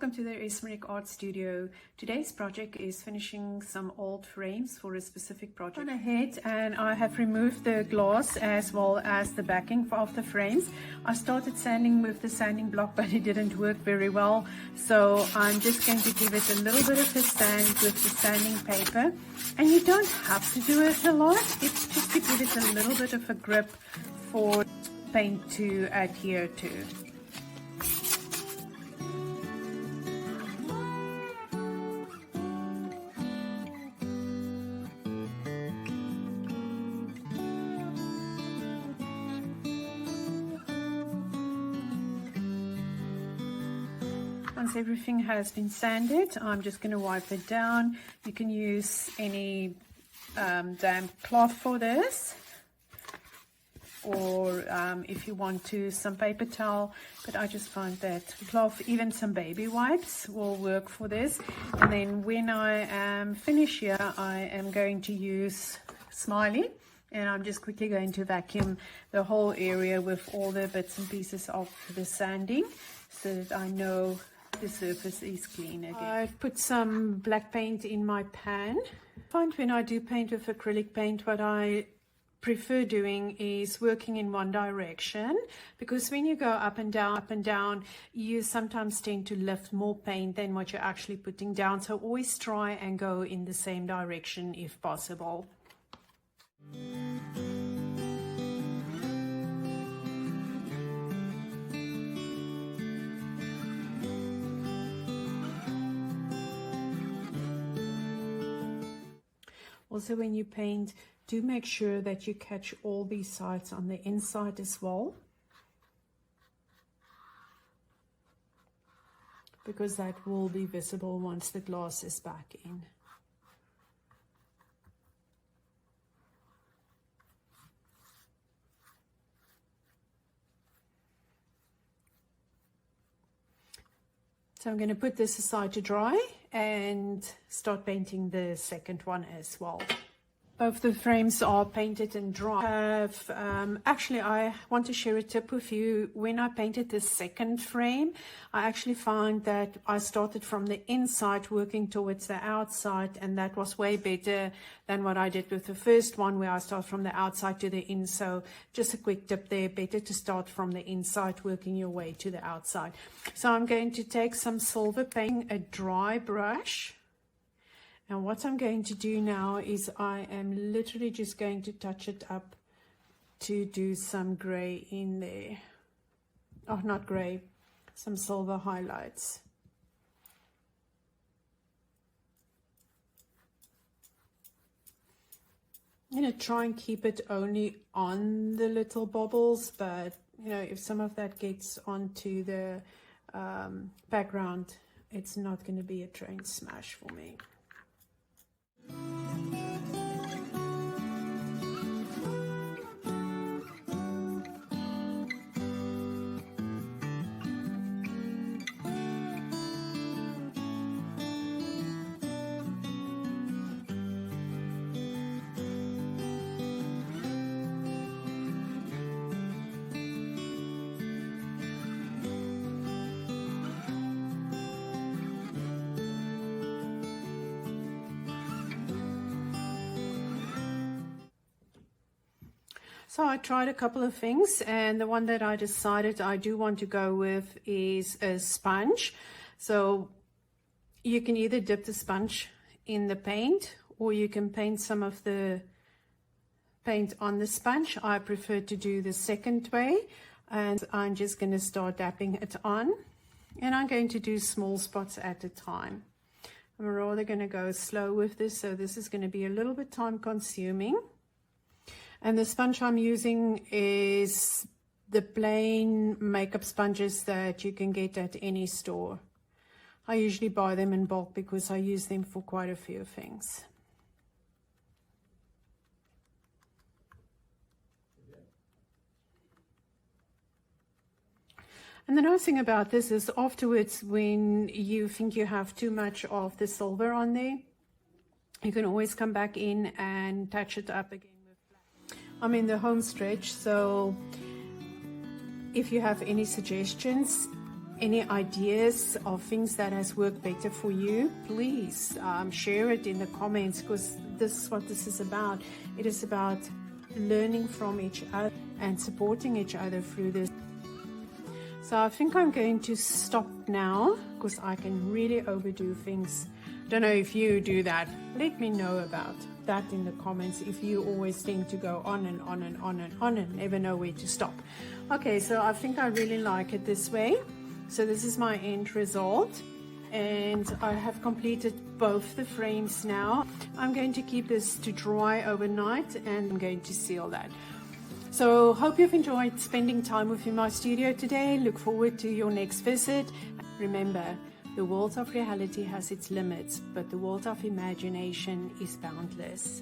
welcome to the Esmeric Art Studio. Today's project is finishing some old frames for a specific project. I've gone ahead and I have removed the glass as well as the backing of the frames. I started sanding with the sanding block, but it didn't work very well, so I'm just going to give it a little bit of a sand with the sanding paper. And you don't have to do it a lot, it's just to give it a little bit of a grip for paint to adhere to. Once everything has been sanded, I'm just going to wipe it down. You can use any damp cloth for this, or if you want to, some paper towel, but I just find that cloth, even some baby wipes will work for this. And then when I am finished here, I am going to use Smiley, and I'm just quickly going to vacuum the whole area with all the bits and pieces of the sanding so that I know the surface is clean again. I've put some black paint in my pan. I find when I do paint with acrylic paint, what I prefer doing is working in one direction, because when you go up and down, you sometimes tend to lift more paint than what you're actually putting down. So always try and go in the same direction if possible. Also, when you paint, do make sure that you catch all these sides on the inside as well, because that will be visible once the glass is back in. So I'm going to put this aside to dry and start painting the second one as well. Both the frames are painted and dry. Actually, I want to share a tip with you. When I painted the second frame, I actually found that I started from the inside working towards the outside, and that was way better than what I did with the first one, where I start from the outside to the in. So just a quick tip there, better to start from the inside, working your way to the outside. So I'm going to take some silver paint, a dry brush. And what I'm going to do now is I am literally just going to touch it up to do some gray in there. Oh, not gray, some silver highlights. I'm going to try and keep it only on the little bubbles, but you know, if some of that gets onto the background, it's not going to be a train smash for me. So I tried a couple of things, and the one that I decided I do want to go with is a sponge. So you can either dip the sponge in the paint, or you can paint some of the paint on the sponge. I prefer to do the second way, and I'm just going to start dapping it on, and I'm going to do small spots at a time. I'm rather going to go slow with this, so this is going to be a little bit time consuming. And the sponge I'm using is the plain makeup sponges that you can get at any store. I usually buy them in bulk because I use them for quite a few things. And the nice thing about this is afterwards, when you think you have too much of the silver on there, you can always come back in and touch it up again. I'm in the home stretch, so if you have any suggestions, any ideas of things that has worked better for you, please share it in the comments, because this is what this is about. It is about learning from each other and supporting each other through this. So I think I'm going to stop now, because I can really overdo things. Don't know if you do that. Let me know about that in the comments, if you always think to go on and on and on and on and never know where to stop. Okay, so I think I really like it this way. So this is my end result, and I have completed both the frames now. I'm going to keep this to dry overnight, and I'm going to seal that. So hope you've enjoyed spending time with me in my studio today. Look forward to your next visit. Remember, the world of reality has its limits, but the world of imagination is boundless.